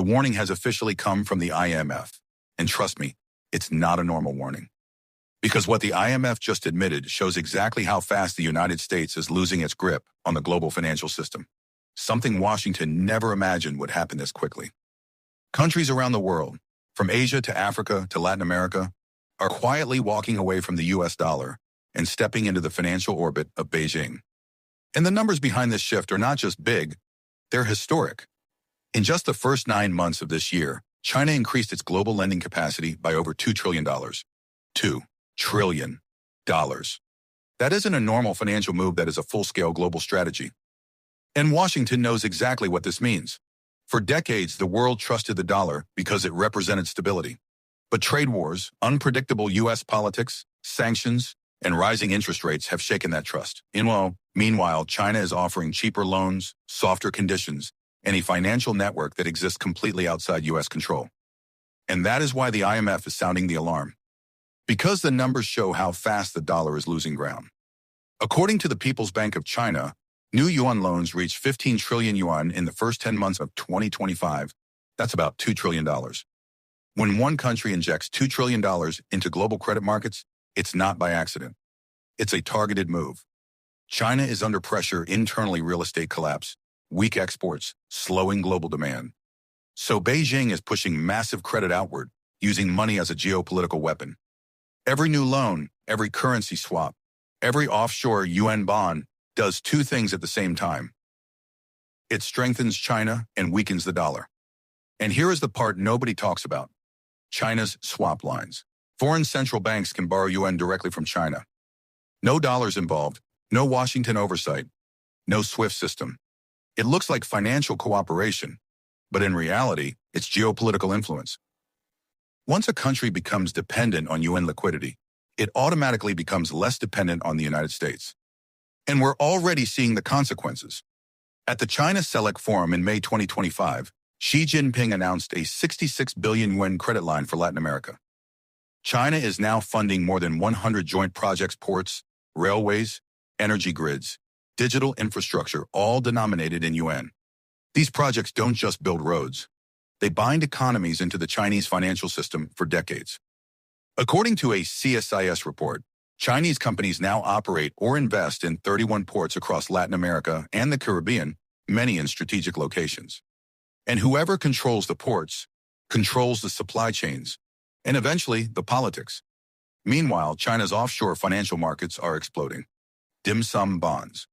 The warning has officially come from the IMF. And trust me, it's not a normal warning. Because what the IMF just admitted shows exactly how fast the United States is losing its grip on the global financial system. Something Washington never imagined would happen this quickly. Countries around the world, from Asia to Africa to Latin America, are quietly walking away from the US dollar and stepping into the financial orbit of Beijing. And the numbers behind this shift are not just big, they're historic. In just the first 9 months of this year, China increased its global lending capacity by over $2 trillion. $2 trillion. That isn't a normal financial move, that is a full-scale global strategy. And Washington knows exactly what this means. For decades, the world trusted the dollar because it represented stability. But trade wars, unpredictable U.S. politics, sanctions, and rising interest rates have shaken that trust. Meanwhile, China is offering cheaper loans, softer conditions, and a financial network that exists completely outside U.S. control. And that is why the IMF is sounding the alarm. Because the numbers show how fast the dollar is losing ground. According to the People's Bank of China, new yuan loans reached 15 trillion yuan in the first 10 months of 2025. That's about $2 trillion. When one country injects $2 trillion into global credit markets, it's not by accident. It's a targeted move. China is under pressure internally: real estate collapse, weak exports, slowing global demand. So Beijing is pushing massive credit outward, using money as a geopolitical weapon. Every new loan, every currency swap, every offshore yuan bond does two things at the same time. It strengthens China and weakens the dollar. And here is the part nobody talks about: China's swap lines. Foreign central banks can borrow yuan directly from China. No dollars involved, no Washington oversight, no SWIFT system. It looks like financial cooperation, but in reality, it's geopolitical influence. Once a country becomes dependent on yuan liquidity, it automatically becomes less dependent on the United States. And we're already seeing the consequences. At the China CELAC Forum in May 2025, Xi Jinping announced a 66 billion yuan credit line for Latin America. China is now funding more than 100 joint projects: ports, railways, energy grids, digital infrastructure, all denominated in yuan. These projects don't just build roads. They bind economies into the Chinese financial system for decades. According to a CSIS report, Chinese companies now operate or invest in 31 ports across Latin America and the Caribbean, many in strategic locations. And whoever controls the ports controls the supply chains, and eventually the politics. Meanwhile, China's offshore financial markets are exploding. Dim sum bonds.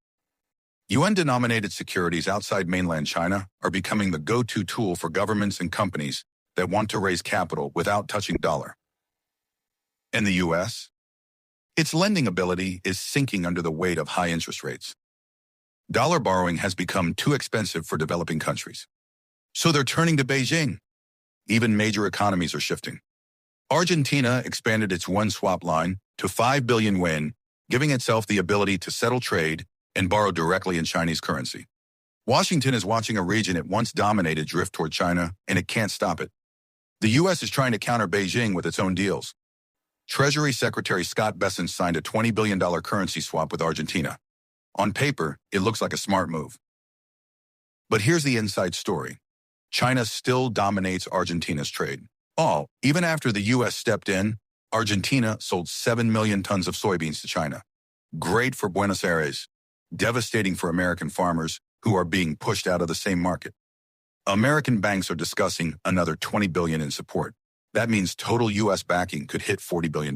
Yuan-denominated securities outside mainland China are becoming the go-to tool for governments and companies that want to raise capital without touching the dollar. In the U.S., its lending ability is sinking under the weight of high interest rates. Dollar borrowing has become too expensive for developing countries. So they're turning to Beijing. Even major economies are shifting. Argentina expanded its yuan swap line to 5 billion yuan, giving itself the ability to settle trade and borrow directly in Chinese currency. Washington is watching a region it once dominated drift toward China, and it can't stop it. The U.S. is trying to counter Beijing with its own deals. Treasury Secretary Scott Bessent signed a $20 billion currency swap with Argentina. On paper, it looks like a smart move. But here's the inside story. China still dominates Argentina's trade. Even after the U.S. stepped in, Argentina sold 7 million tons of soybeans to China. Great for Buenos Aires, devastating for American farmers who are being pushed out of the same market. American banks are discussing another $20 billion in support. That means total U.S. backing could hit $40 billion.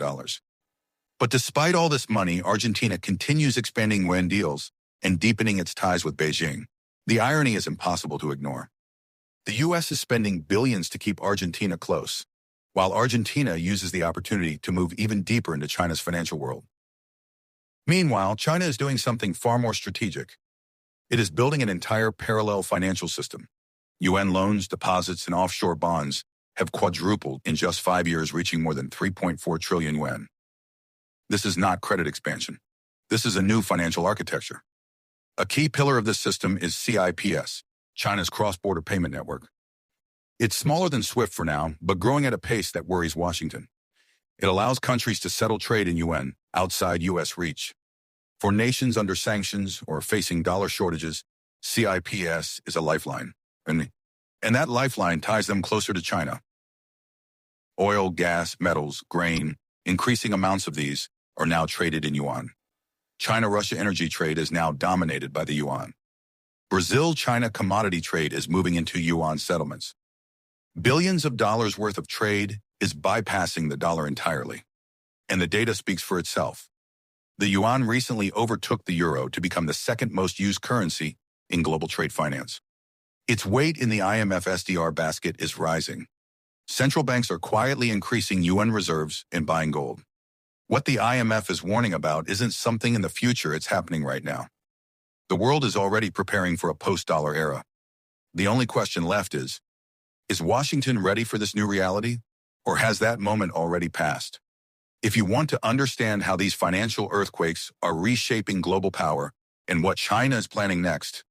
But despite all this money, Argentina continues expanding yuan deals and deepening its ties with Beijing. The irony is impossible to ignore. The U.S. is spending billions to keep Argentina close, while Argentina uses the opportunity to move even deeper into China's financial world. Meanwhile, China is doing something far more strategic. It is building an entire parallel financial system. Yuan loans, deposits, and offshore bonds have quadrupled in just 5 years, reaching more than 3.4 trillion yuan. This is not credit expansion. This is a new financial architecture. A key pillar of this system is CIPS, China's cross-border payment network. It's smaller than SWIFT for now, but growing at a pace that worries Washington. It allows countries to settle trade in yuan outside U.S. reach. For nations under sanctions or facing dollar shortages, CIPS is a lifeline. And And that lifeline ties them closer to China. Oil, gas, metals, grain, increasing amounts of these are now traded in yuan. China-Russia energy trade is now dominated by the yuan. Brazil-China commodity trade is moving into yuan settlements. Billions of dollars worth of trade is bypassing the dollar entirely. And the data speaks for itself. The yuan recently overtook the euro to become the second most used currency in global trade finance. Its weight in the IMF SDR basket is rising. Central banks are quietly increasing yuan reserves and buying gold. What the IMF is warning about isn't something in the future, it's happening right now. The world is already preparing for a post-dollar era. The only question left is Washington ready for this new reality, or has that moment already passed? If you want to understand how these financial earthquakes are reshaping global power and what China is planning next,